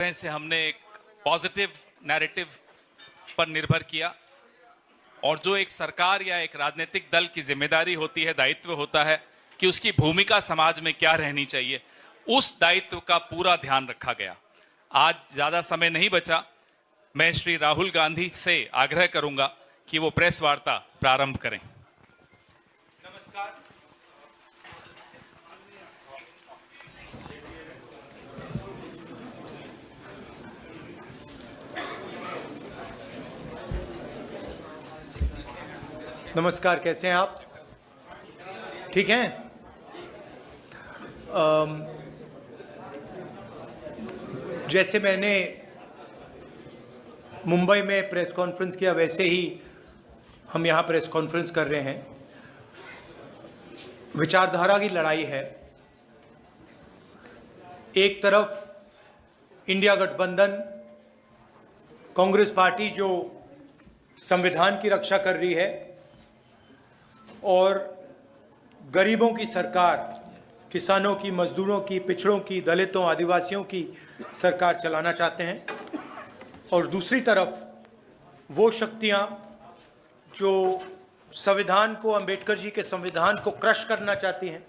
से हमने एक पॉजिटिव नैरेटिव पर निर्भर किया और जो एक सरकार या एक राजनीतिक दल की जिम्मेदारी होती है, दायित्व होता है कि उसकी भूमिका समाज में क्या रहनी चाहिए, उस दायित्व का पूरा ध्यान रखा गया। आज ज्यादा समय नहीं बचा, मैं श्री राहुल गांधी से आग्रह करूंगा कि वो प्रेस वार्ता प्रारंभ करें। नमस्कार। नमस्कार, कैसे हैं आप? ठीक हैं? जैसे मैंने मुंबई में प्रेस कॉन्फ्रेंस किया, वैसे ही हम यहाँ प्रेस कॉन्फ्रेंस कर रहे हैं। विचारधारा की लड़ाई है। एक तरफ इंडिया गठबंधन, कांग्रेस पार्टी जो संविधान की रक्षा कर रही है और गरीबों की सरकार, किसानों की, मजदूरों की, पिछड़ों की, दलितों, आदिवासियों की सरकार चलाना चाहते हैं, और दूसरी तरफ वो शक्तियां जो संविधान को, अंबेडकर जी के संविधान को क्रश करना चाहती हैं,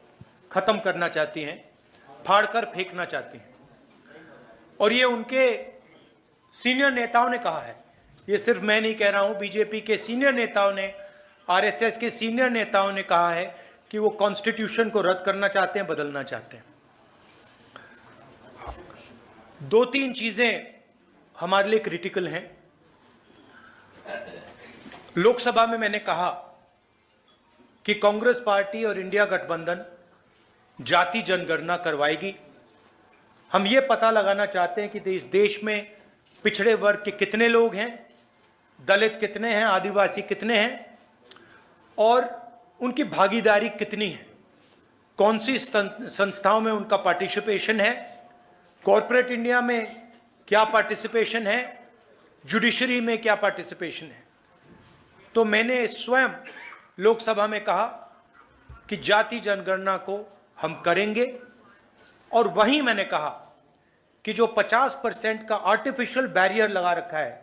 ख़त्म करना चाहती हैं, फाड़कर फेंकना चाहती हैं। और ये उनके सीनियर नेताओं ने कहा है, ये सिर्फ मैं नहीं कह रहा हूँ, बीजेपी के सीनियर नेताओं ने, आरएसएस के सीनियर नेताओं ने कहा है कि वो कॉन्स्टिट्यूशन को रद्द करना चाहते हैं, बदलना चाहते हैं। दो तीन चीजें हमारे लिए क्रिटिकल हैं। लोकसभा में मैंने कहा कि कांग्रेस पार्टी और इंडिया गठबंधन जाति जनगणना करवाएगी। हम ये पता लगाना चाहते हैं कि इस देश में पिछड़े वर्ग के कितने लोग हैं, दलित कितने हैं, आदिवासी कितने हैं और उनकी भागीदारी कितनी है, कौन सी संस्थाओं में उनका पार्टिसिपेशन है, कॉरपोरेट इंडिया में क्या पार्टिसिपेशन है, जुडिशरी में क्या पार्टिसिपेशन है। तो मैंने स्वयं लोकसभा में कहा कि जाति जनगणना को हम करेंगे, और वहीं मैंने कहा कि जो 50% का आर्टिफिशियल बैरियर लगा रखा है,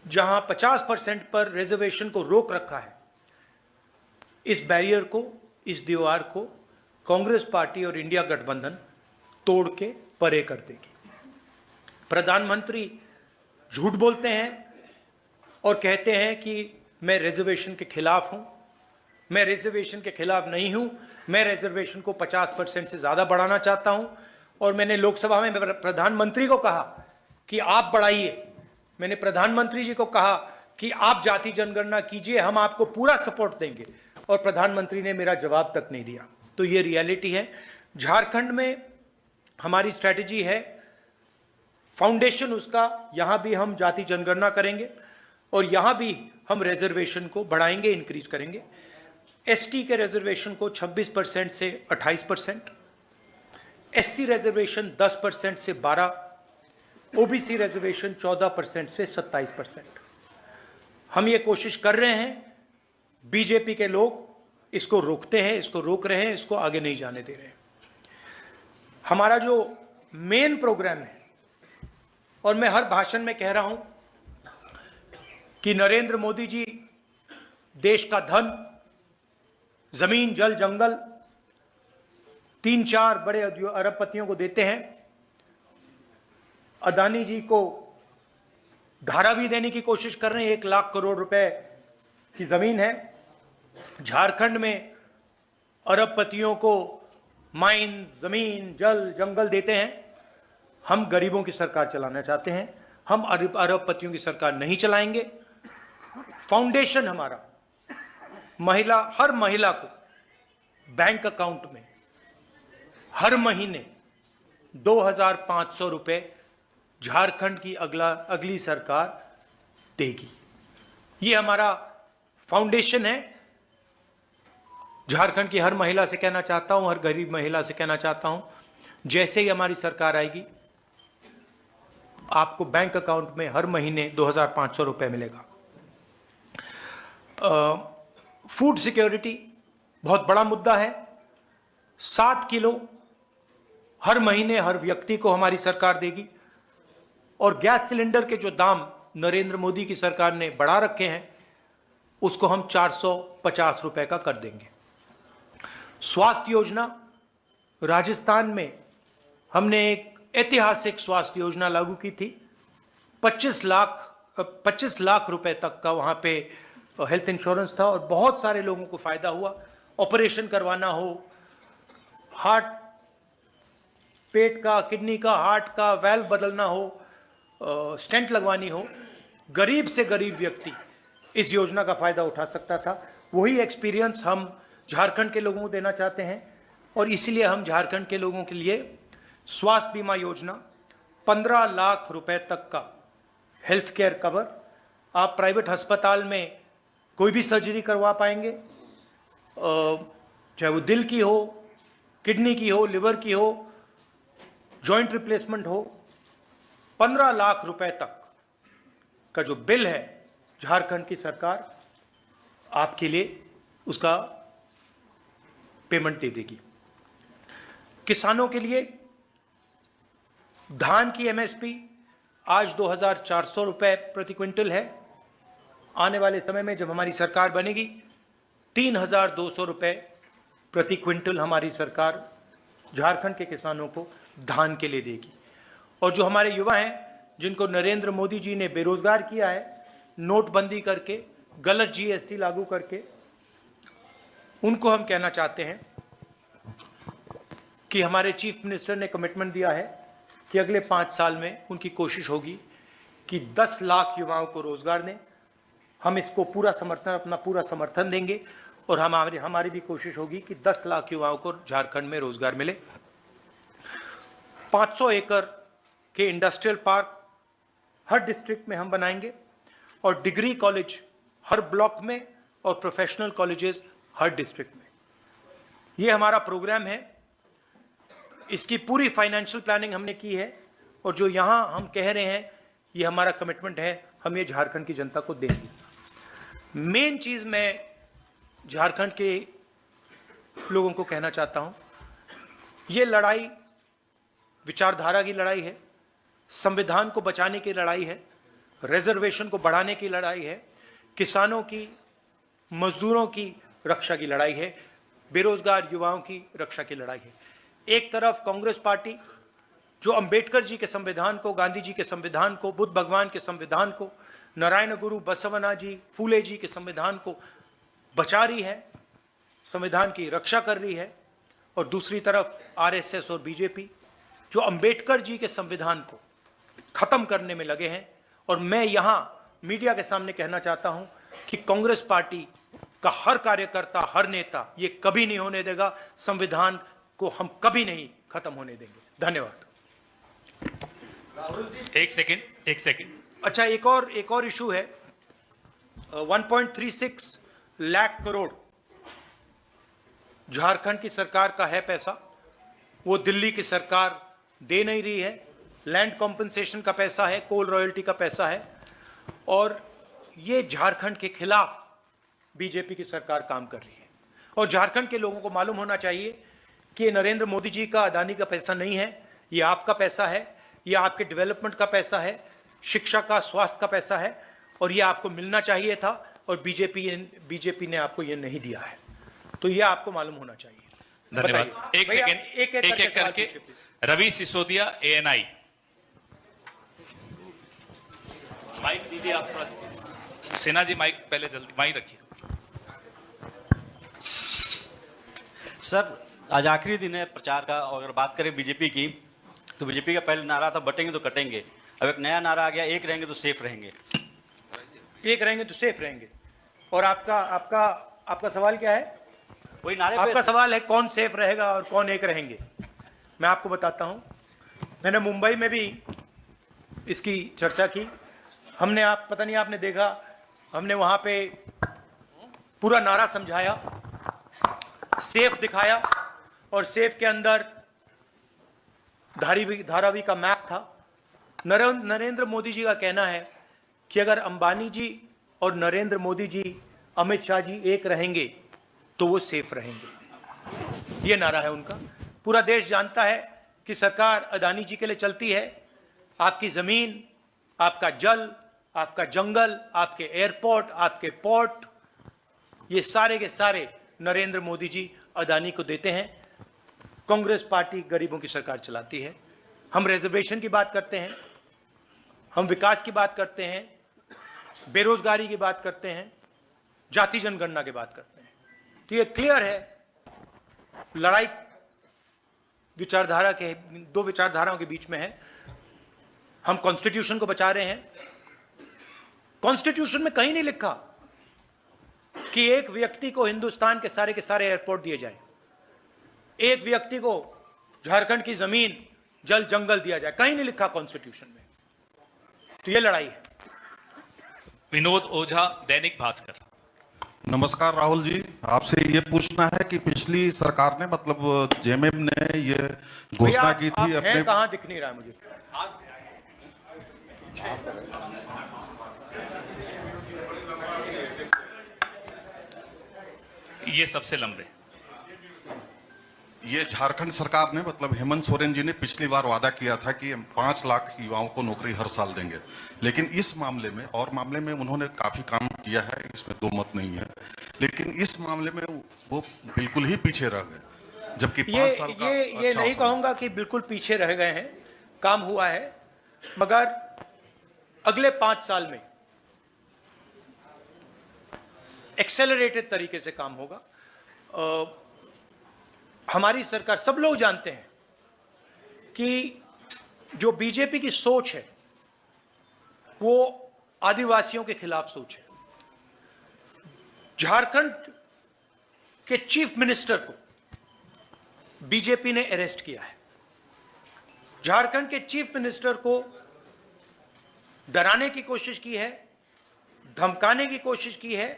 जहां 50% पर रिजर्वेशन को रोक रखा है, इस बैरियर को, इस दीवार को कांग्रेस पार्टी और इंडिया गठबंधन तोड़ के परे कर देगी। प्रधानमंत्री झूठ बोलते हैं और कहते हैं कि मैं रिजर्वेशन के खिलाफ हूं। मैं रिजर्वेशन के खिलाफ नहीं हूं, मैं रिजर्वेशन को 50% से ज्यादा बढ़ाना चाहता हूं। और मैंने लोकसभा में प्रधानमंत्री को कहा कि आप बढ़ाइए, मैंने प्रधानमंत्री जी को कहा कि आप जाति जनगणना कीजिए, हम आपको पूरा सपोर्ट देंगे, और प्रधानमंत्री ने मेरा जवाब तक नहीं दिया। तो ये रियलिटी है। झारखंड में हमारी स्ट्रैटेजी है, फाउंडेशन उसका, यहां भी हम जाति जनगणना करेंगे और यहां भी हम रिजर्वेशन को बढ़ाएंगे, इंक्रीज करेंगे। एसटी के रिजर्वेशन को 26% से 28%, एससी रिजर्वेशन 10% से 12%, ओबीसी रिजर्वेशन 14% से 27%। हम ये कोशिश कर रहे हैं। बीजेपी के लोग इसको रोकते हैं, इसको रोक रहे हैं, इसको आगे नहीं जाने दे रहे हैं। हमारा जो मेन प्रोग्राम है, और मैं हर भाषण में कह रहा हूं कि नरेंद्र मोदी जी देश का धन, जमीन, जल, जंगल 3-4 बड़े अरबपतियों को देते हैं। अदानी जी को धारा भी देने की कोशिश कर रहे हैं, 1 लाख करोड़ रुपए की जमीन है। झारखंड में अरबपतियों को माइन, जमीन, जल, जंगल देते हैं। हम गरीबों की सरकार चलाना चाहते हैं, हम अरबपतियों की सरकार नहीं चलाएंगे। फाउंडेशन हमारा महिला, हर महिला को बैंक अकाउंट में हर महीने 2,500 रुपए झारखंड की अगली सरकार देगी। ये हमारा फाउंडेशन है। झारखंड की हर महिला से कहना चाहता हूं, हर गरीब महिला से कहना चाहता हूं, जैसे ही हमारी सरकार आएगी, आपको बैंक अकाउंट में हर महीने 2,500 रुपए मिलेगा। फूड सिक्योरिटी बहुत बड़ा मुद्दा है। 7 किलो हर महीने हर व्यक्ति को हमारी सरकार देगी। और गैस सिलेंडर के जो दाम नरेंद्र मोदी की सरकार ने बढ़ा रखे हैं, उसको हम 450 रुपए का कर देंगे। स्वास्थ्य योजना, राजस्थान में हमने एक ऐतिहासिक स्वास्थ्य योजना लागू की थी। 25 लाख रुपए तक का वहां पे हेल्थ इंश्योरेंस था और बहुत सारे लोगों को फायदा हुआ। ऑपरेशन करवाना हो, हार्ट, पेट का, किडनी का, हार्ट का वाल्व बदलना हो, स्टेंट लगवानी हो, गरीब से गरीब व्यक्ति इस योजना का फायदा उठा सकता था। वही एक्सपीरियंस हम झारखंड के लोगों को देना चाहते हैं और इसीलिए हम झारखंड के लोगों के लिए स्वास्थ्य बीमा योजना, 15 लाख रुपए तक का हेल्थ केयर कवर, आप प्राइवेट अस्पताल में कोई भी सर्जरी करवा पाएंगे, चाहे वो दिल की हो, किडनी की हो, लिवर की हो, जॉइंट रिप्लेसमेंट हो। 15 लाख रुपए तक का जो बिल है, झारखंड की सरकार आपके लिए उसका पेमेंट दे देगी। किसानों के लिए धान की एमएसपी आज 2,400 रुपए प्रति क्विंटल है। आने वाले समय में जब हमारी सरकार बनेगी, 3,200 रुपए प्रति क्विंटल हमारी सरकार झारखंड के किसानों को धान के लिए देगी। और जो हमारे युवा हैं, जिनको नरेंद्र मोदी जी ने बेरोजगार किया है नोटबंदी करके, गलत जीएसटी लागू करके, उनको हम कहना चाहते हैं कि हमारे चीफ मिनिस्टर ने कमिटमेंट दिया है कि अगले 5 साल में उनकी कोशिश होगी कि 10 लाख युवाओं को रोजगार दें। हम इसको पूरा समर्थन, अपना पूरा समर्थन देंगे और हमारी भी कोशिश होगी कि 10 लाख युवाओं को झारखंड में रोजगार मिले। 500 एकड़ के इंडस्ट्रियल पार्क हर डिस्ट्रिक्ट में हम बनाएंगे और डिग्री कॉलेज हर ब्लॉक में और प्रोफेशनल कॉलेजेस हर डिस्ट्रिक्ट में। ये हमारा प्रोग्राम है। इसकी पूरी फाइनेंशियल प्लानिंग हमने की है और जो यहाँ हम कह रहे हैं, ये हमारा कमिटमेंट है, हम ये झारखंड की जनता को देंगे। मेन चीज़ मैं झारखंड के लोगों को कहना चाहता हूँ, ये लड़ाई विचारधारा की लड़ाई है, संविधान को बचाने की लड़ाई है, रिजर्वेशन को बढ़ाने की लड़ाई है, किसानों की, मजदूरों की रक्षा की लड़ाई है, बेरोजगार युवाओं की रक्षा की लड़ाई है। एक तरफ कांग्रेस पार्टी जो अंबेडकर जी के संविधान को, गांधी जी के संविधान को, बुद्ध भगवान के संविधान को, नारायण गुरु बसवना जी, फूले जी के संविधान को बचा रही है, संविधान की रक्षा कर रही है, और दूसरी तरफ आरएसएस और बीजेपी जो अंबेडकर जी के संविधान को खत्म करने में लगे हैं। और मैं यहां मीडिया के सामने कहना चाहता हूं कि कांग्रेस पार्टी का हर कार्यकर्ता, हर नेता ये कभी नहीं होने देगा, संविधान को हम कभी नहीं खत्म होने देंगे। धन्यवाद। एक सेकंड। अच्छा, एक और इशू है। 1.36 लाख करोड़ झारखंड की सरकार का है पैसा, वो दिल्ली की सरकार दे नहीं रही है। लैंड कॉम्पेंसेशन का पैसा है, कोल रॉयल्टी का पैसा है, और ये झारखंड के खिलाफ बीजेपी की सरकार काम कर रही है। और झारखंड के लोगों को मालूम होना चाहिए कि ये नरेंद्र मोदी जी का, अदानी का पैसा नहीं है, ये आपका पैसा है, ये आपके डेवलपमेंट का पैसा है, शिक्षा का, स्वास्थ्य का पैसा है, और ये आपको मिलना चाहिए था, और बीजेपी ने आपको ये नहीं दिया है। तो ये आपको मालूम होना चाहिए। धन्यवाद। एक सेकंड, एक करके। रवि सिसोदिया, ANI। माइक दीजिए आप थोड़ा। सिन्हा जी माइक पहले जल्दी माइक रखिए। सर, आज आखिरी दिन है प्रचार का, और अगर बात करें बीजेपी की, तो बीजेपी का पहले नारा था बटेंगे तो कटेंगे। अब एक नया नारा आ गया, एक रहेंगे तो सेफ रहेंगे। एक रहेंगे तो सेफ रहेंगे। और आपका सवाल क्या है? वही नारे पे। आपका सवाल है कौन सेफ रहेगा और कौन एक रहेंगे। मैं आपको बताता हूं, मैंने मुंबई में भी इसकी चर्चा की। हमने, आप पता नहीं आपने देखा, हमने वहां पे पूरा नारा समझाया, सेफ दिखाया, और सेफ के अंदर धारावी का मैप था। नरेंद्र मोदी जी का कहना है कि अगर अंबानी जी और नरेंद्र मोदी जी, अमित शाह जी एक रहेंगे तो वो सेफ रहेंगे। ये नारा है उनका। पूरा देश जानता है कि सरकार अदानी जी के लिए चलती है। आपकी जमीन, आपका जल, आपका जंगल, आपके एयरपोर्ट, आपके पोर्ट, ये सारे के सारे नरेंद्र मोदी जी अदानी को देते हैं। कांग्रेस पार्टी गरीबों की सरकार चलाती है। हम रिजर्वेशन की बात करते हैं, हम विकास की बात करते हैं, बेरोजगारी की बात करते हैं, जाति जनगणना की बात करते हैं। तो ये क्लियर है, लड़ाई विचारधारा के, दो विचारधाराओं के बीच में है। हम कॉन्स्टिट्यूशन को बचा रहे हैं। कॉन्स्टिट्यूशन में कहीं नहीं लिखा कि एक व्यक्ति को हिंदुस्तान के सारे एयरपोर्ट दिए जाए, एक व्यक्ति को झारखंड की जमीन, जल, जंगल दिया जाए, कहीं नहीं लिखा कॉन्स्टिट्यूशन में। तो ये लड़ाई है। विनोद ओझा, दैनिक भास्कर। नमस्कार राहुल जी, आपसे ये पूछना है कि पिछली सरकार ने मतलब जेएमएम ने ये घोषणा की थी अपने, कहां दिख नहीं रहा है मुझे। ये सबसे लंबे। ये झारखंड सरकार ने मतलब हेमंत सोरेन जी ने पिछली बार वादा किया था कि हम 5 लाख युवाओं को नौकरी हर साल देंगे, लेकिन इस मामले में और मामले में उन्होंने काफी काम किया है, इसमें दो मत नहीं है, लेकिन इस मामले में वो बिल्कुल ही पीछे रह गए, जबकि 5 साल का ये नहीं कहूंगा कि बिल्कुल पीछे रह गए हैं, काम हुआ है, मगर अगले 5 साल में एक्सेलरेटेड तरीके से काम होगा। हमारी सरकार, सब लोग जानते हैं कि जो बीजेपी की सोच है वो आदिवासियों के खिलाफ सोच है। झारखंड के चीफ मिनिस्टर को बीजेपी ने अरेस्ट किया है। झारखंड के चीफ मिनिस्टर को डराने की कोशिश की है, धमकाने की कोशिश की है,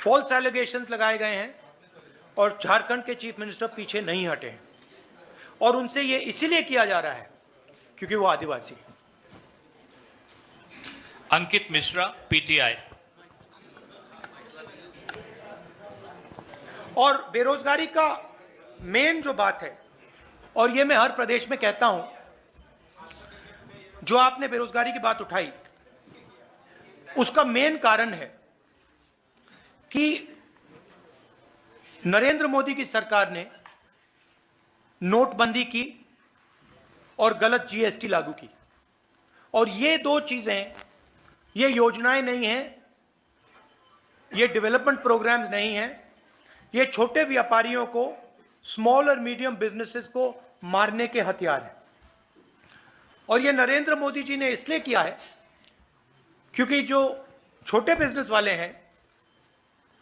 फॉल्स एलिगेशंस लगाए गए हैं और झारखंड के चीफ मिनिस्टर पीछे नहीं हटे हैं। और उनसे ये इसीलिए किया जा रहा है क्योंकि वो आदिवासी है। अंकित मिश्रा, पीटीआई। और बेरोजगारी का मेन जो बात है, और ये मैं हर प्रदेश में कहता हूं, जो आपने बेरोजगारी की बात उठाई, उसका मेन कारण है कि नरेंद्र मोदी की सरकार ने नोटबंदी की और गलत जीएसटी लागू की। और ये दो चीजें, ये योजनाएं नहीं हैं, ये डेवलपमेंट प्रोग्राम्स नहीं हैं, ये छोटे व्यापारियों को, स्मॉल और मीडियम बिजनेसेस को मारने के हथियार हैं। और ये नरेंद्र मोदी जी ने इसलिए किया है क्योंकि जो छोटे बिजनेस वाले हैं,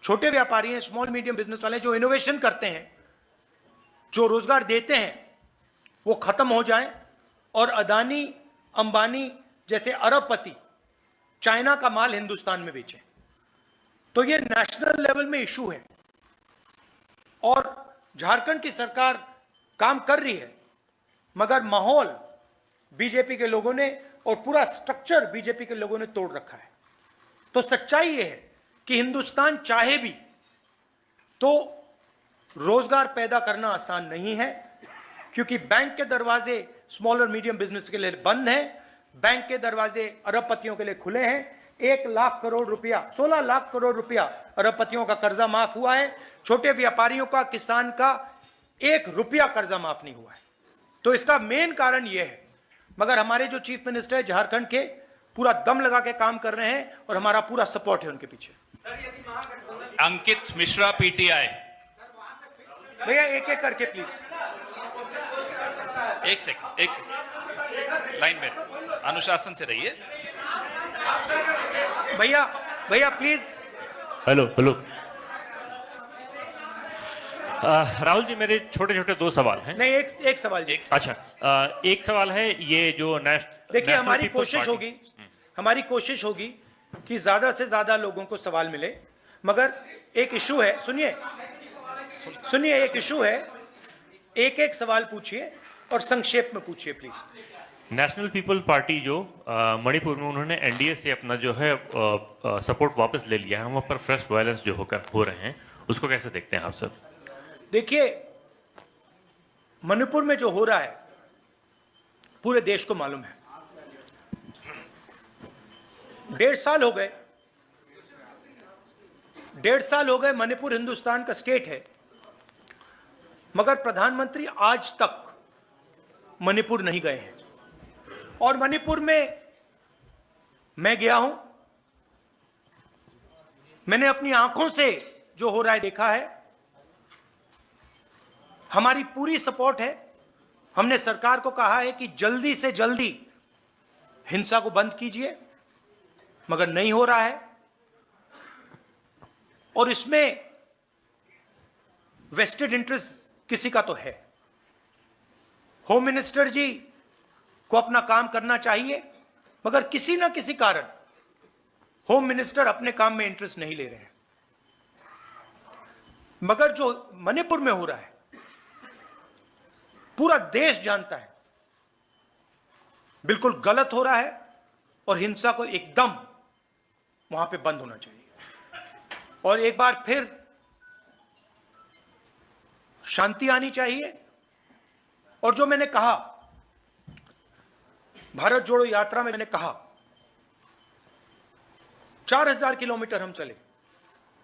छोटे व्यापारी हैं, स्मॉल मीडियम बिजनेस वाले जो इनोवेशन करते हैं, जो रोजगार देते हैं, वो खत्म हो जाएं और अदानी, अंबानी जैसे अरबपति चाइना का माल हिंदुस्तान में बेचें। तो ये नेशनल लेवल में इशू है और झारखंड की सरकार काम कर रही है, मगर माहौल बीजेपी के लोगों ने और पूरा स्ट्रक्चर बीजेपी के लोगों ने तोड़ रखा है। तो सच्चाई ये है कि हिंदुस्तान चाहे भी तो रोजगार पैदा करना आसान नहीं है, क्योंकि बैंक के दरवाजे स्मॉल और मीडियम बिजनेस के लिए बंद हैं, बैंक के दरवाजे अरबपतियों के लिए खुले हैं। 1 लाख करोड़ रुपया, 16 लाख करोड़ रुपया अरबपतियों का कर्जा माफ हुआ है। छोटे व्यापारियों का, किसान का 1 रुपया कर्जा माफ नहीं हुआ है। तो इसका मेन कारण यह है। मगर हमारे जो चीफ मिनिस्टर है झारखंड के, पूरा दम लगा के काम कर रहे हैं और हमारा पूरा सपोर्ट है उनके पीछे। अंकित मिश्रा, पीटीआई। भैया एक एक करके प्लीज। एक सेकंड, लाइन में अनुशासन से रहिए। भैया प्लीज। हेलो राहुल जी, मेरे छोटे छोटे 2 सवाल हैं। नहीं, एक सवाल जी। अच्छा, एक सवाल है, ये जो देखिए, हमारी कोशिश होगी कि ज्यादा से ज्यादा लोगों को सवाल मिले, मगर एक इशू है, सुनिए एक इशू है, एक सवाल पूछिए और संक्षेप में पूछिए प्लीज। नेशनल पीपल पार्टी जो मणिपुर में उन्होंने एनडीए से अपना जो है सपोर्ट वापस ले लिया है, वहाँ पर फ्रेश वायलेंस जो हो रहे हैं, उसको कैसे देखते हैं आप सर? देखिए, मणिपुर में जो हो रहा है पूरे देश को मालूम है। 1.5 साल हो गए मणिपुर हिंदुस्तान का स्टेट है, मगर प्रधानमंत्री आज तक मणिपुर नहीं गए हैं। और मणिपुर में मैं गया हूं, मैंने अपनी आंखों से जो हो रहा है देखा है। हमारी पूरी सपोर्ट है। हमने सरकार को कहा है कि जल्दी से जल्दी हिंसा को बंद कीजिए, मगर नहीं हो रहा है। और इसमें वेस्टेड इंटरेस्ट किसी का तो है। होम मिनिस्टर जी को अपना काम करना चाहिए, मगर किसी ना किसी कारण होम मिनिस्टर अपने काम में इंटरेस्ट नहीं ले रहे हैं। मगर जो मणिपुर में हो रहा है पूरा देश जानता है बिल्कुल गलत हो रहा है, और हिंसा को एकदम वहां पे बंद होना चाहिए। और एक बार फिर शांति आनी चाहिए। और जो मैंने कहा भारत जोड़ो यात्रा में, मैंने कहा 4000 किलोमीटर हम चले,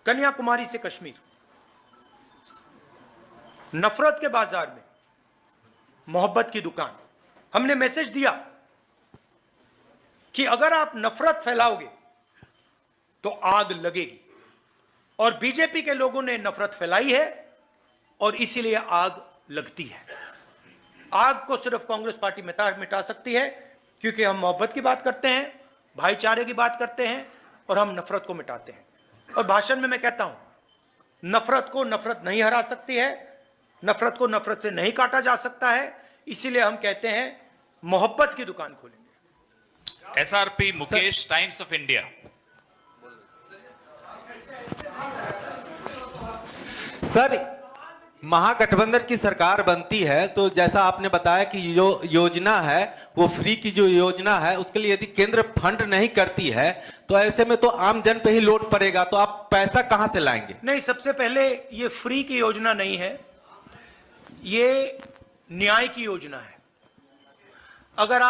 कन्याकुमारी से कश्मीर, नफरत के बाजार में मोहब्बत की दुकान। हमने मैसेज दिया कि अगर आप नफरत फैलाओगे तो आग लगेगी। और बीजेपी के लोगों ने नफरत फैलाई है और इसीलिए आग लगती है। आग को सिर्फ कांग्रेस पार्टी मिटा सकती है, क्योंकि हम मोहब्बत की बात करते हैं, भाईचारे की बात करते हैं, और हम नफरत को मिटाते हैं। और भाषण में मैं कहता हूं, नफरत को नफरत नहीं हरा सकती है, नफरत को नफरत से नहीं काटा जा सकता है। इसीलिए हम कहते हैं मोहब्बत की दुकान खोलेंगे। SRP Mukesh, Times of India. Sir, Mahagathbandhan की सरकार बनती है तो जैसा आपने बताया कि जो योजना है वो फ्री की जो योजना है उसके लिए यदि केंद्र फंड नहीं करती है तो ऐसे में तो आम जन पे ही लोड पड़ेगा, तो आप पैसा कहां से लाएंगे? नहीं, सबसे पहले ये फ्री की योजना नहीं है, ये न्याय की योजना है। अगर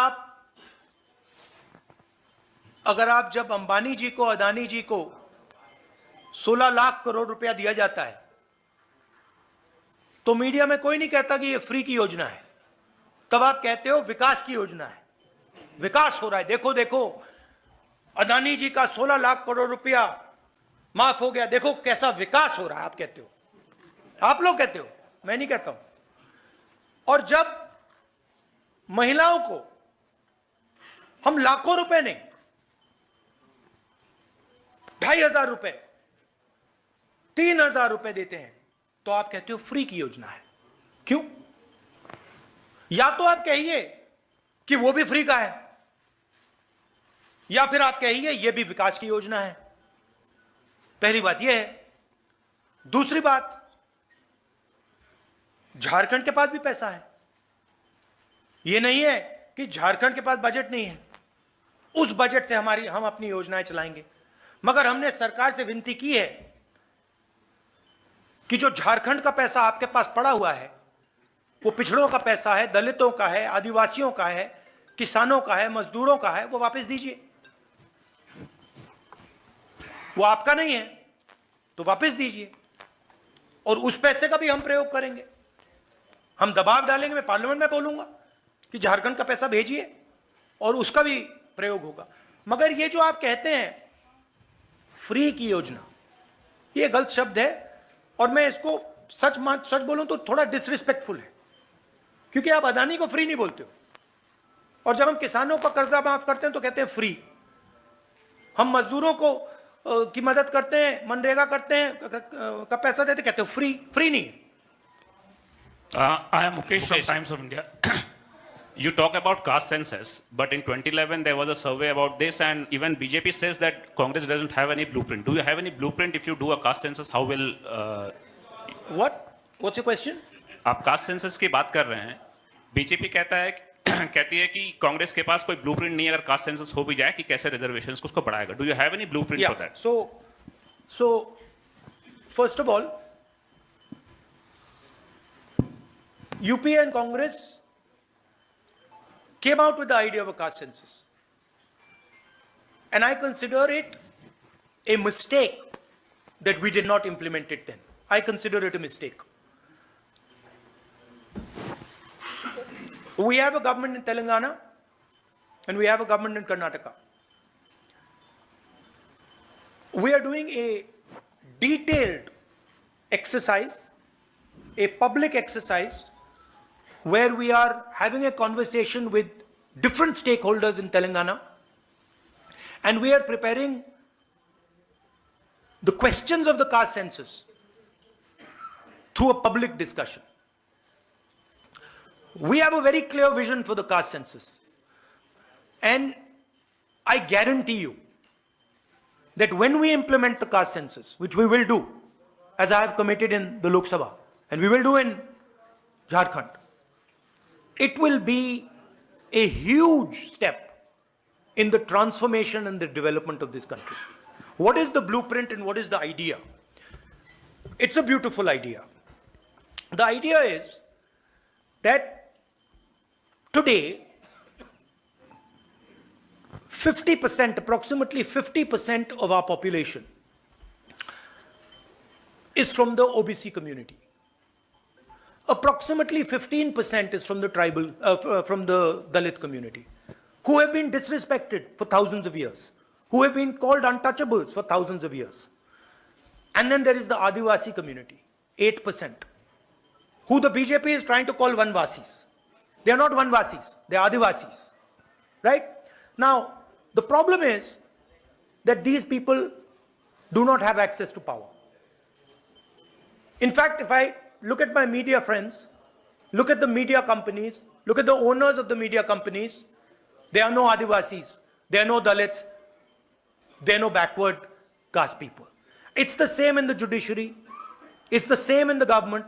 आप जब अंबानी जी को, अदानी जी को 16 लाख करोड़ रुपया दिया जाता है तो मीडिया में कोई नहीं कहता कि ये फ्री की योजना है, तब आप कहते हो विकास की योजना है, विकास हो रहा है, देखो देखो अदानी जी का 16 लाख करोड़ रुपया माफ हो गया, देखो कैसा विकास हो रहा है। आप कहते हो, आप लोग कहते हो, मैं नहीं कहता हूं। और जब महिलाओं को हम लाखों रुपए नहीं, 2500 रुपए, 3000 रुपए देते हैं तो आप कहते हो फ्री की योजना है। क्यों? या तो आप कहिए कि वो भी फ्री का है, या फिर आप कहिए ये भी विकास की योजना है। पहली बात यह है। दूसरी बात, झारखंड के पास भी पैसा है, यह नहीं है कि झारखंड के पास बजट नहीं है। उस बजट से हम अपनी योजनाएं चलाएंगे। मगर हमने सरकार से विनती की है कि जो झारखंड का पैसा आपके पास पड़ा हुआ है वो पिछड़ों का पैसा है, दलितों का है, आदिवासियों का है, किसानों का है, मजदूरों का है, वो वापस दीजिए। वो आपका नहीं है तो वापस दीजिए। और उस पैसे का भी हम प्रयोग करेंगे, हम दबाव डालेंगे। मैं पार्लियामेंट में बोलूंगा कि झारखंड का पैसा भेजिए और उसका भी प्रयोग होगा। मगर ये जो आप कहते हैं फ्री की योजना, ये गलत शब्द है। और मैं इसको सच बोलूं तो थोड़ा डिसरिस्पेक्टफुल है, क्योंकि आप अदानी को फ्री नहीं बोलते हो, और जब हम किसानों का कर्जा माफ करते हैं तो कहते हैं फ्री। हम मजदूरों को की मदद करते हैं, मनरेगा करते हैं, का पैसा देते, कहते हो फ्री। फ्री नहीं है। I am Mukesh from Times of India. You talk about caste census, but in 2011 there was a survey about this, and even BJP says that Congress doesn't have any blueprint. Do you have any blueprint if you do a caste census? How will? What's your question? आप caste census की बात कर रहे हैं, BJP कहती है कि कांग्रेस के पास कोई ब्लूप्रिंट नहीं है अगर कास्ट सेंसस हो भी जाए कि कैसे रिजर्वेशंस को उसको बढ़ाएगा. Do you have any blueprint for that? So first of all, UP and Congress came out with the idea of a caste census. And I consider it a mistake that we did not implement it then. I consider it a mistake. We have a government in Telangana and we have a government in Karnataka. We are doing a detailed exercise, a public exercise, where we are having a conversation with different stakeholders in Telangana, and we are preparing the questions of the caste census through a public discussion. We have a very clear vision for the caste census, and I guarantee you that when we implement the caste census, which we will do, as I have committed in the Lok Sabha, and we will do in Jharkhand, it will be a huge step in the transformation and the development of this country. What is the blueprint and what is the idea? It's a beautiful idea. The idea is that today, 50%, approximately 50% of our population is from the OBC community. Approximately 15% is from the tribal, from the Dalit community, who have been disrespected for thousands of years, who have been called untouchables for thousands of years. And then there is the Adivasi community, 8%, who the BJP is trying to call Vanvasis. They are not Vanvasis, they are Adivasis, right? Now, the problem is that these people do not have access to power. In fact, if I look at my media friends, look at the media companies, look at the owners of the media companies, there are no Adivasis, there are no Dalits, there are no backward caste people. It's the same in the judiciary, it's the same in the government.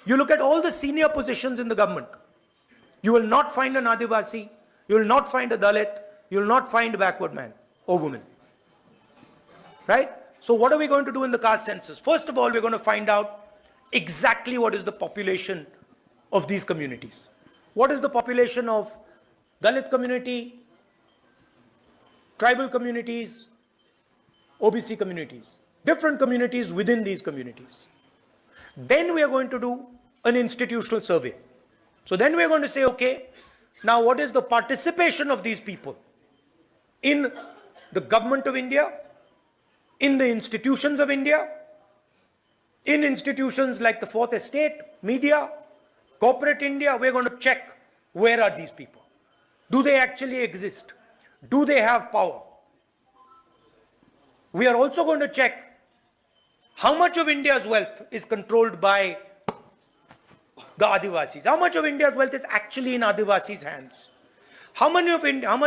You look at all the senior positions in the government, you will not find an Adivasi, you will not find a Dalit, you will not find a backward man or woman. Right? So what are we going to do in the caste census? First of all, we're going to find out exactly what is the population of these communities. What is the population of Dalit community, tribal communities, OBC communities, different communities within these communities. Then we are going to do an institutional survey. So then we are going to say, okay, now what is the participation of these people in the government of India, in the institutions of India, in institutions like the Fourth Estate, media, corporate India. We're going to check, where are these people? Do they actually exist? Do they have power? We are also going to check how much of India's wealth is controlled by the Adivasis. How much of India's wealth is actually in Adivasis' hands? How much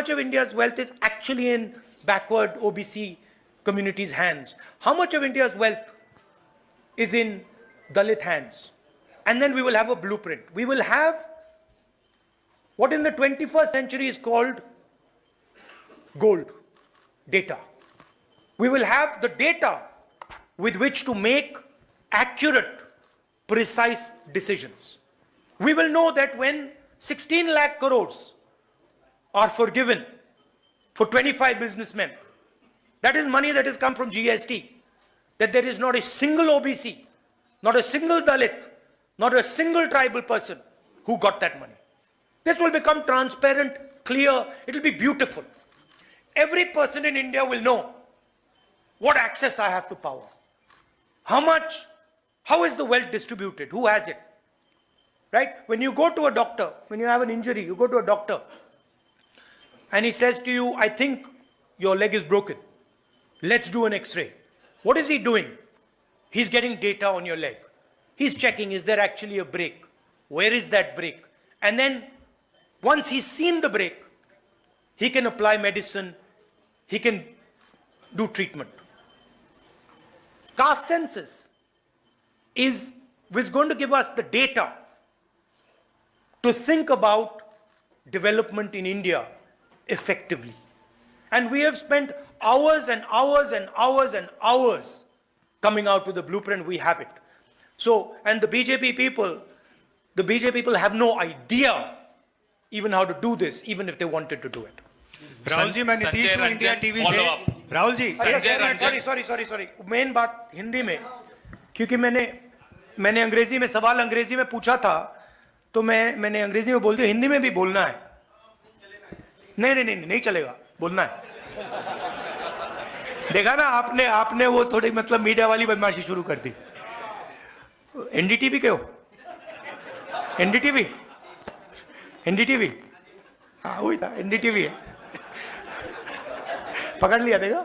of India's wealth is actually in backward OBC communities' hands? How much of India's wealth is in Dalit hands? And then we will have a blueprint. We will have what in the 21st century is called gold data. We will have the data with which to make accurate, precise decisions. We will know that when 16 lakh crores are forgiven for 25 businessmen, that is money that has come from GST, that there is not a single OBC, not a single Dalit, not a single tribal person who got that money. This will become transparent, clear, it will be beautiful. Every person in India will know what access I have to power. How much, how is the wealth distributed, who has it? Right? When you go to a doctor, when you have an injury, you go to a doctor and he says to you, I think your leg is broken. Let's do an X-ray. What is he doing? He's getting data on your leg. He's checking, is there actually a break? Where is that break? And then once he's seen the break, he can apply medicine, he can do treatment. Caste census is going to give us the data to think about development in India effectively. And we have spent hours and hours and hours and hours coming out with a blueprint. We have it. So, and the BJP people, The BJP people have no idea even how to do this, even if they wanted to do it. Rahul ji, मैं नीतीश संजय हूँ India Ranjan, TV follow से। up। Rahul ji, Sanjay Ranjan. Sorry main बात हिंदी में, क्योंकि मैंने अंग्रेजी में सवाल अंग्रेजी में पूछा था, तो मैंने अंग्रेजी में बोल दिया, हिंदी में भी बोलना है। नहीं चलेगा, बोलना है। देखा ना आपने वो थोड़ी मतलब मीडिया वाली बदमाशी शुरू कर दी। एनडीटीवी के हो? एनडीटीवी, हाँ वही था, एनडीटीवी है। पकड़ लिया देगा?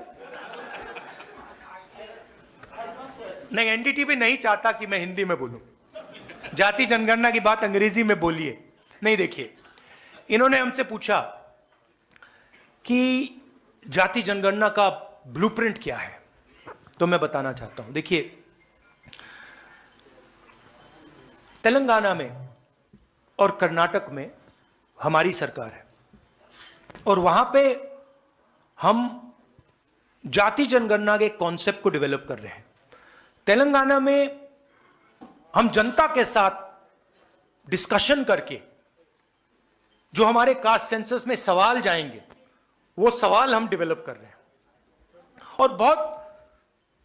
नहीं, एनडीटीवी नहीं चाहता कि मैं हिंदी में बोलूं। जाति जनगणना की बात अंग्रेजी में बोलिए। नहीं, देखिए, इन्होंने हमसे पूछा कि जाति जनगणना का ब्लूप्रिंट क्या है, तो मैं बताना चाहता हूं। देखिए, तेलंगाना में और कर्नाटक में हमारी सरकार है, और वहां पे हम जाति जनगणना के कॉन्सेप्ट को डेवलप कर रहे हैं। तेलंगाना में हम जनता के साथ डिस्कशन करके जो हमारे कास्ट सेंसस में सवाल जाएंगे, वो सवाल हम डेवलप कर रहे हैं, और बहुत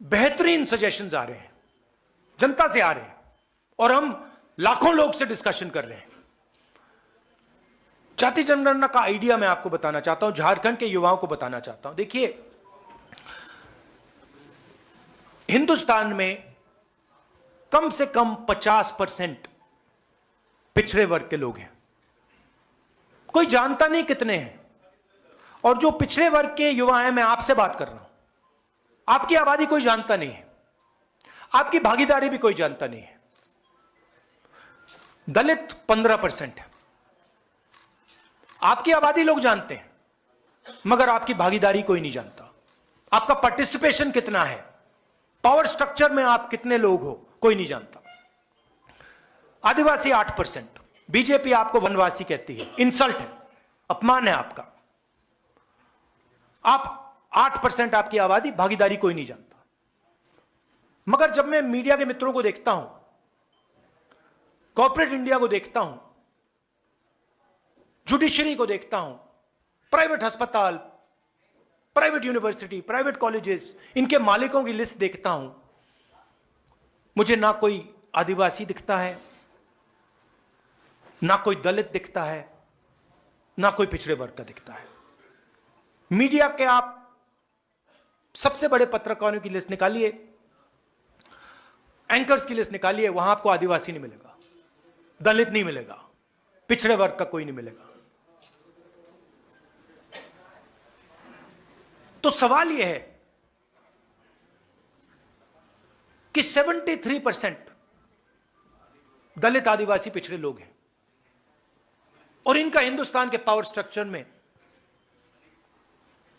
बेहतरीन सजेशंस आ रहे हैं, जनता से आ रहे हैं, और हम लाखों लोग से डिस्कशन कर रहे हैं। जाति जनगणना का आइडिया मैं आपको बताना चाहता हूं, झारखंड के युवाओं को बताना चाहता हूं। देखिए, हिंदुस्तान में कम से कम 50% पिछड़े वर्ग के लोग हैं। कोई जानता नहीं कितने हैं, और जो पिछड़े वर्ग के युवा हैं, मैं आपसे बात कर रहा हूं, आपकी आबादी कोई जानता नहीं है, आपकी भागीदारी भी कोई जानता नहीं है। दलित 15% है, आपकी आबादी लोग जानते हैं, मगर आपकी भागीदारी कोई नहीं जानता। आपका पार्टिसिपेशन कितना है, पावर स्ट्रक्चर में आप कितने लोग हो, कोई नहीं जानता। आदिवासी 8%, बीजेपी आपको वनवासी कहती है, इंसल्ट है, अपमान है आपका। आप 8% आपकी आबादी, भागीदारी कोई नहीं जानता। मगर जब मैं मीडिया के मित्रों को देखता हूं, कॉर्पोरेट इंडिया को देखता हूं, जुडिशरी को देखता हूं, प्राइवेट अस्पताल, प्राइवेट यूनिवर्सिटी, प्राइवेट कॉलेजेस, इनके मालिकों की लिस्ट देखता हूं, मुझे ना कोई आदिवासी दिखता है, ना कोई दलित दिखता है, ना कोई पिछड़े वर्ग का दिखता है। मीडिया के आप सबसे बड़े पत्रकारों की लिस्ट निकालिए, एंकर्स की लिस्ट निकालिए, वहां आपको आदिवासी नहीं मिलेगा, दलित नहीं मिलेगा, पिछड़े वर्ग का कोई नहीं मिलेगा। तो सवाल यह है कि 73% दलित आदिवासी पिछड़े लोग हैं, और इनका हिंदुस्तान के पावर स्ट्रक्चर में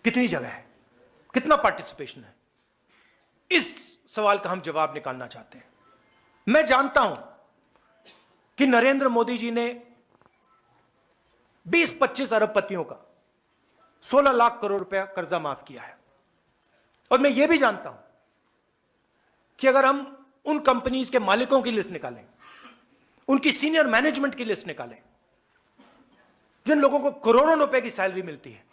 कितनी जगह है, कितना पार्टिसिपेशन है, इस सवाल का हम जवाब निकालना चाहते हैं। मैं जानता हूं कि नरेंद्र मोदी जी ने 20-25 अरबपतियों का 16 लाख करोड़ रुपया कर्जा माफ किया है, और मैं यह भी जानता हूं कि अगर हम उन कंपनीज के मालिकों की लिस्ट निकालें, उनकी सीनियर मैनेजमेंट की लिस्ट निकालें, जिन लोगों को करोड़ों रुपए की सैलरी मिलती है,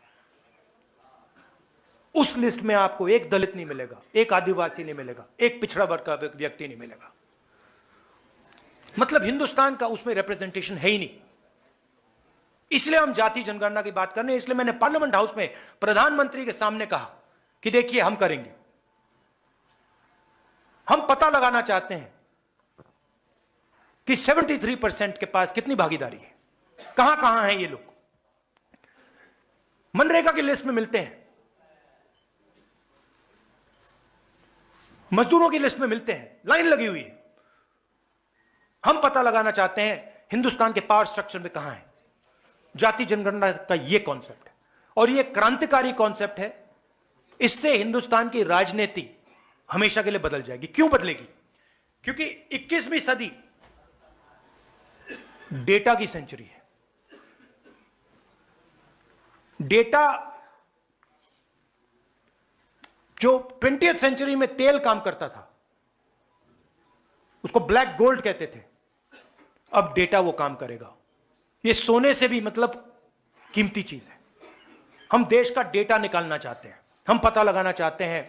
उस लिस्ट में आपको एक दलित नहीं मिलेगा, एक आदिवासी नहीं मिलेगा, एक पिछड़ा वर्ग का व्यक्ति नहीं मिलेगा। मतलब हिंदुस्तान का उसमें रिप्रेजेंटेशन है ही नहीं। इसलिए हम जाति जनगणना की बात कर रहे हैं। इसलिए मैंने पार्लियामेंट हाउस में प्रधानमंत्री के सामने कहा कि देखिए, हम करेंगे, हम पता लगाना चाहते हैं कि 73% के पास कितनी भागीदारी है, कहां कहां हैं ये लोग। मनरेगा की लिस्ट में मिलते हैं, मजदूरों की लिस्ट में मिलते हैं, लाइन लगी हुई है। हम पता लगाना चाहते हैं हिंदुस्तान के पावर स्ट्रक्चर में कहां है। जाति जनगणना का यह कॉन्सेप्ट है, और यह क्रांतिकारी कॉन्सेप्ट है। इससे हिंदुस्तान की राजनीति हमेशा के लिए बदल जाएगी। क्यों बदलेगी? क्योंकि 21वीं सदी डेटा की सेंचुरी है। डेटा जो 20th सेंचुरी में तेल काम करता था, उसको ब्लैक गोल्ड कहते थे, अब डेटा वो काम करेगा। ये सोने से भी मतलब कीमती चीज है। हम देश का डेटा निकालना चाहते हैं। हम पता लगाना चाहते हैं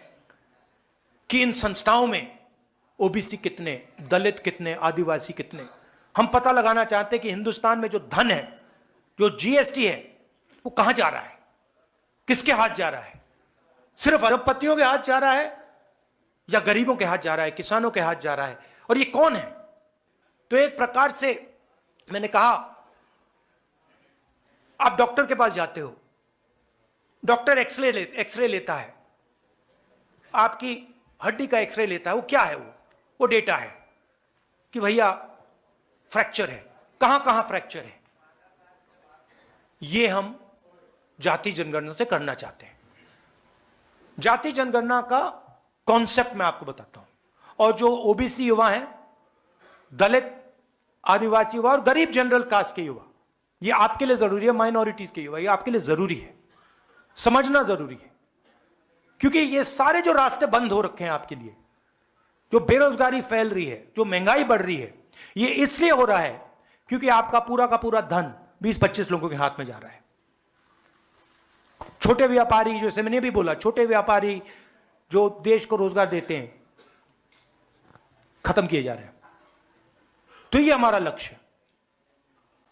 कि इन संस्थाओं में ओबीसी कितने, दलित कितने, आदिवासी कितने। हम पता लगाना चाहते हैं कि हिंदुस्तान में जो धन है, जो जीएसटी है, वो कहां जा रहा है, किसके हाथ जा रहा है। सिर्फ अरबपतियों के हाथ जा रहा है या गरीबों के हाथ जा रहा है, किसानों के हाथ जा रहा है, और ये कौन है। तो एक प्रकार से मैंने कहा, आप डॉक्टर के पास जाते हो, डॉक्टर एक्सरे लेता है, आपकी हड्डी का एक्सरे लेता है। वो क्या है? वो डेटा है कि भैया फ्रैक्चर है, कहां कहां फ्रैक्चर है। ये हम जाति जनगणना से करना चाहते हैं। जाति जनगणना का कॉन्सेप्ट मैं आपको बताता हूं। और जो ओबीसी युवा हैं, दलित, आदिवासी युवा और गरीब जनरल कास्ट के युवा, ये आपके लिए जरूरी है। माइनॉरिटीज के युवा, ये आपके लिए जरूरी है, समझना जरूरी है। क्योंकि ये सारे जो रास्ते बंद हो रखे हैं आपके लिए, जो बेरोजगारी फैल रही है, जो महंगाई बढ़ रही है, ये इसलिए हो रहा है क्योंकि आपका पूरा का पूरा धन 20-25 लोगों के हाथ में जा रहा है। छोटे व्यापारी, जैसे मैंने भी बोला, छोटे व्यापारी जो देश को रोजगार देते हैं, खत्म किए जा रहे हैं। तो ये हमारा लक्ष्य है।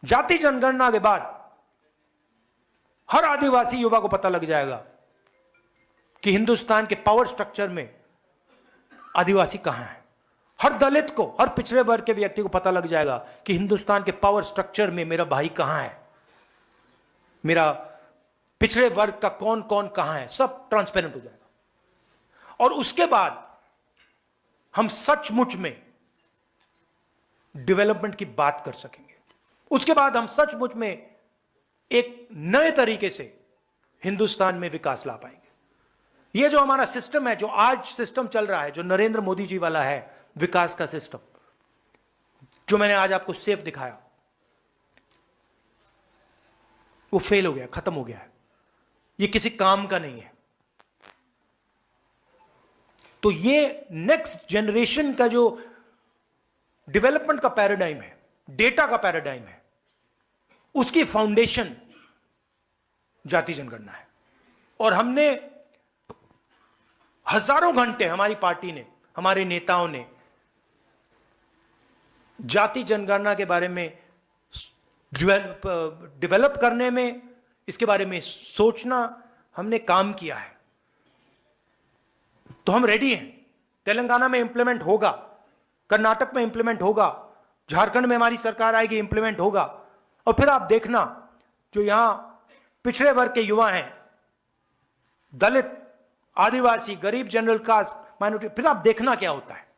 जाति जनगणना के बाद हर आदिवासी युवा को पता लग जाएगा कि हिंदुस्तान के पावर स्ट्रक्चर में आदिवासी कहां है। हर दलित को, हर पिछड़े वर्ग के व्यक्ति को पता लग जाएगा कि हिंदुस्तान के पावर स्ट्रक्चर में मेरा भाई कहां है, मेरा पिछड़े वर्ग का कौन कौन कहां है, सब ट्रांसपेरेंट हो जाएगा। और उसके बाद हम सचमुच में डेवलपमेंट की बात कर सकेंगे। उसके बाद हम सचमुच में एक नए तरीके से हिंदुस्तान में विकास ला पाएंगे। यह जो हमारा सिस्टम है, जो आज सिस्टम चल रहा है, जो नरेंद्र मोदी जी वाला है विकास का सिस्टम, जो मैंने आज आपको सेफ दिखाया, वो फेल हो गया, खत्म हो गया है। ये किसी काम का नहीं है। तो ये नेक्स्ट जनरेशन का जो डेवलपमेंट का पैराडाइम है, डेटा का पैराडाइम है, उसकी फाउंडेशन जाति जनगणना है। और हमने हजारों घंटे, हमारी पार्टी ने, हमारे नेताओं ने जाति जनगणना के बारे में डेवलप करने में, इसके बारे में सोचना, हमने काम किया है। तो हम रेडी हैं। तेलंगाना में इंप्लीमेंट होगा, कर्नाटक में इंप्लीमेंट होगा, झारखंड में हमारी सरकार आएगी, इंप्लीमेंट होगा। और फिर आप देखना, जो यहां पिछड़े वर्ग के युवा हैं, दलित, आदिवासी, गरीब, जनरल कास्ट, माइनॉरिटी, फिर आप देखना क्या होता है।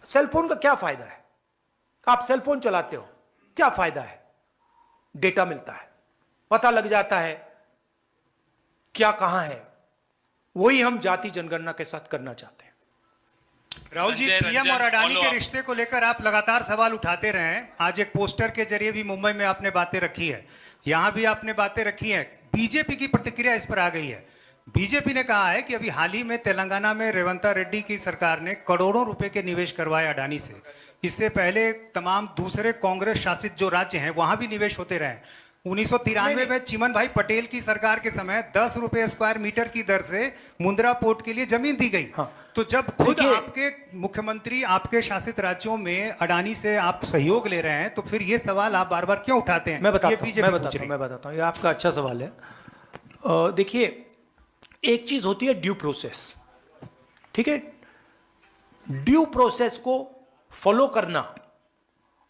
सेलफोन का क्या फायदा है? आप सेलफोन चलाते हो, क्या फायदा है? डेटा मिलता है, पता लग जाता है क्या कहां है। वही हम जाति जनगणना के साथ करना चाहते हैं। राहुल जी, संजय पीएम रंजन, और अडानी के follow up। रिश्ते को लेकर आप लगातार सवाल उठाते रहे हैं। आज एक पोस्टर के जरिए भी मुंबई में आपने बातें रखी है, यहां भी आपने बातें रखी है। बीजेपी की प्रतिक्रिया इस पर आ गई है। बीजेपी ने कहा है कि अभी हाल ही में तेलंगाना में रेवंत रेड्डी की सरकार ने करोड़ों रुपए के निवेश करवाए अडानी से। इससे पहले तमाम दूसरे कांग्रेस शासित जो राज्य हैं वहां भी निवेश होते रहे। 1993 में चिमन भाई पटेल की सरकार के समय 10 रुपए स्क्वायर मीटर की दर से मुंद्रा पोर्ट के लिए जमीन दी गई। हाँ। तो जब खुद देखिए, आपके मुख्यमंत्री आपके शासित राज्यों में अडानी से आप सहयोग ले रहे हैं, तो फिर ये सवाल आप बार बार क्यों उठाते हैं? मैं बताता ये हूं, बीजेपी पूछ रही है। मैं बताता हूं, ये आपका अच्छा सवाल है। देखिए, एक चीज होती है ड्यू प्रोसेस, ठीक है। ड्यू प्रोसेस को फॉलो करना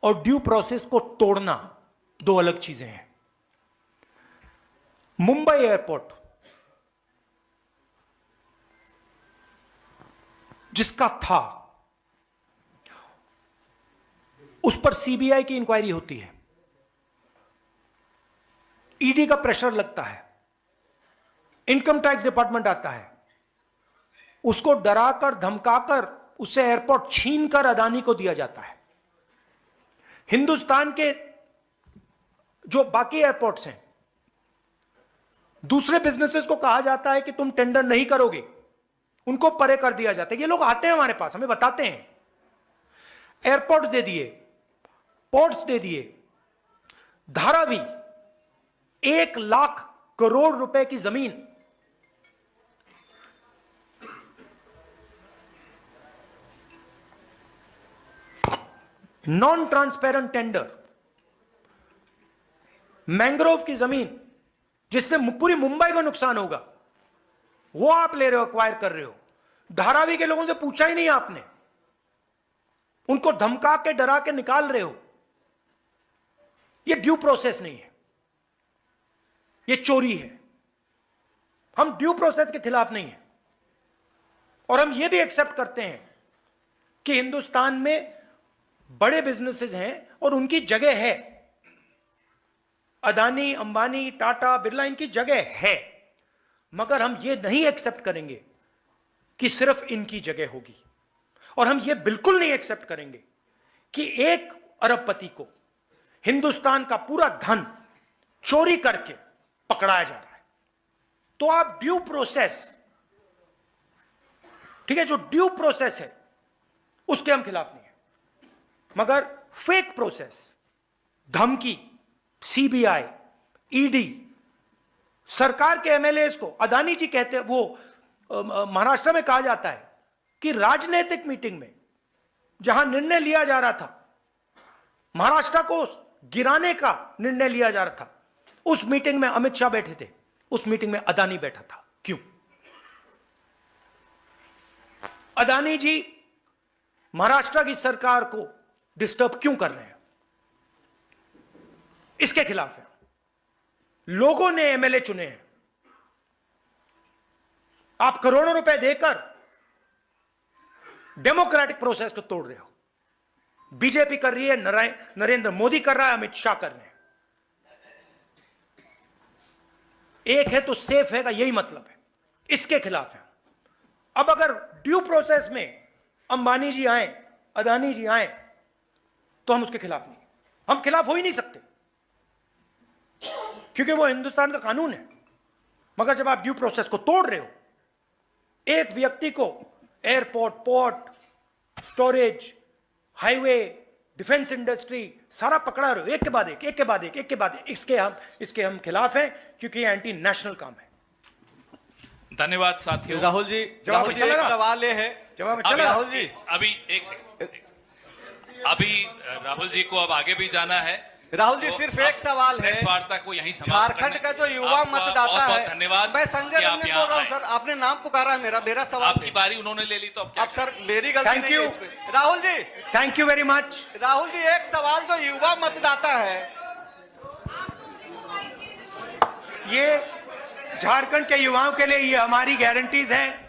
और ड्यू प्रोसेस को तोड़ना दो अलग चीजें हैं। मुंबई एयरपोर्ट जिसका था, उस पर सीबीआई की इंक्वायरी होती है, ईडी का प्रेशर लगता है, इनकम टैक्स डिपार्टमेंट आता है, उसको डराकर धमकाकर उससे एयरपोर्ट छीनकर अदानी को दिया जाता है। हिंदुस्तान के जो बाकी एयरपोर्ट्स हैं, दूसरे बिजनेसेस को कहा जाता है कि तुम टेंडर नहीं करोगे, उनको परे कर दिया जाता है। ये लोग आते हैं हमारे पास, हमें बताते हैं। एयरपोर्ट दे दिए, पोर्ट्स दे दिए, धारावी 1 लाख करोड़ रुपए की जमीन नॉन ट्रांसपेरेंट टेंडर, मैंग्रोव की जमीन जिससे पूरी मुंबई को नुकसान होगा, वो आप ले रहे हो, एक्वायर कर रहे हो। धारावी के लोगों से पूछा ही नहीं आपने, उनको धमका के डरा के निकाल रहे हो। ये ड्यू प्रोसेस नहीं है, ये चोरी है। हम ड्यू प्रोसेस के खिलाफ नहीं है, और हम ये भी एक्सेप्ट करते हैं कि हिंदुस्तान में बड़े बिजनेसेस हैं और उनकी जगह है। अदानी, अंबानी, टाटा, बिरला, इनकी जगह है, मगर हम ये नहीं एक्सेप्ट करेंगे कि सिर्फ इनकी जगह होगी। और हम ये बिल्कुल नहीं एक्सेप्ट करेंगे कि एक अरबपति को हिंदुस्तान का पूरा धन चोरी करके पकड़ाया जा रहा है। तो आप ड्यू प्रोसेस, ठीक है, जो ड्यू प्रोसेस है उसके हम खिलाफ नहीं है, मगर फेक प्रोसेस, धमकी, सीबीआई, ईडी, सरकार के एमएलएस को, अदानी जी कहते हैं, वो महाराष्ट्र में कहा जाता है कि राजनीतिक मीटिंग में जहां निर्णय लिया जा रहा था, महाराष्ट्र को गिराने का निर्णय लिया जा रहा था, उस मीटिंग में अमित शाह बैठे थे, उस मीटिंग में अदानी बैठा था। क्यों? अदानी जी महाराष्ट्र की सरकार को डिस्टर्ब क्यों कर रहे हैं? इसके खिलाफ है। लोगों ने एमएलए चुने हैं। आप करोड़ों रुपए देकर डेमोक्रेटिक प्रोसेस को तोड़ रहे हो। बीजेपी कर रही है, नरेंद्र मोदी कर रहा है, अमित शाह कर रहे हैं। एक है तो सेफ है का यही मतलब है, इसके खिलाफ है। अब अगर ड्यू प्रोसेस में अंबानी जी आए, अदानी जी आए, तो हम उसके खिलाफ नहीं, हम खिलाफ हो ही नहीं सकते, क्योंकि वो हिंदुस्तान का कानून है। मगर जब आप ड्यू प्रोसेस को तोड़ रहे हो, एक व्यक्ति को airport, port, storage, highway, defence industry सारा पकड़ा रहे हो, एक के बाद एक, एक के बाद एक, एक के बाद एक, इसके हम खिलाफ हैं, क्योंकि ये एंटी नेशनल काम है। धन्यवाद साथियों। राहुल जी, जवाब राहुल जी, चलेगा? एक सवाल ये है, जवाब अभी- चला? राहुल जी, अभी एक सेकंड, अभी राहुल जी को अब आगे भी जाना है। राहुल जी, तो सिर्फ आप एक सवाल है। प्रेस वार्ता को यहीं समाप्त झारखंड का जो युवा आपका मतदाता बहुत-बहुत है, धन्यवाद। मैं संजय कि आप रंजन यहाँ बोल रहा हूँ आए। सर, आपने नाम पुकारा है, मेरा सवाल आपकी है। बारी उन्होंने ले ली तो अब क्या अब सर मेरी गलती Thank नहीं है you. इसमें। Rahul ji, thank you very much. Rahul ji, एक सवाल जो युवा मतदाता है, ये झारखंड के युवाओं के लिए ये हमारी गारंटीज हैं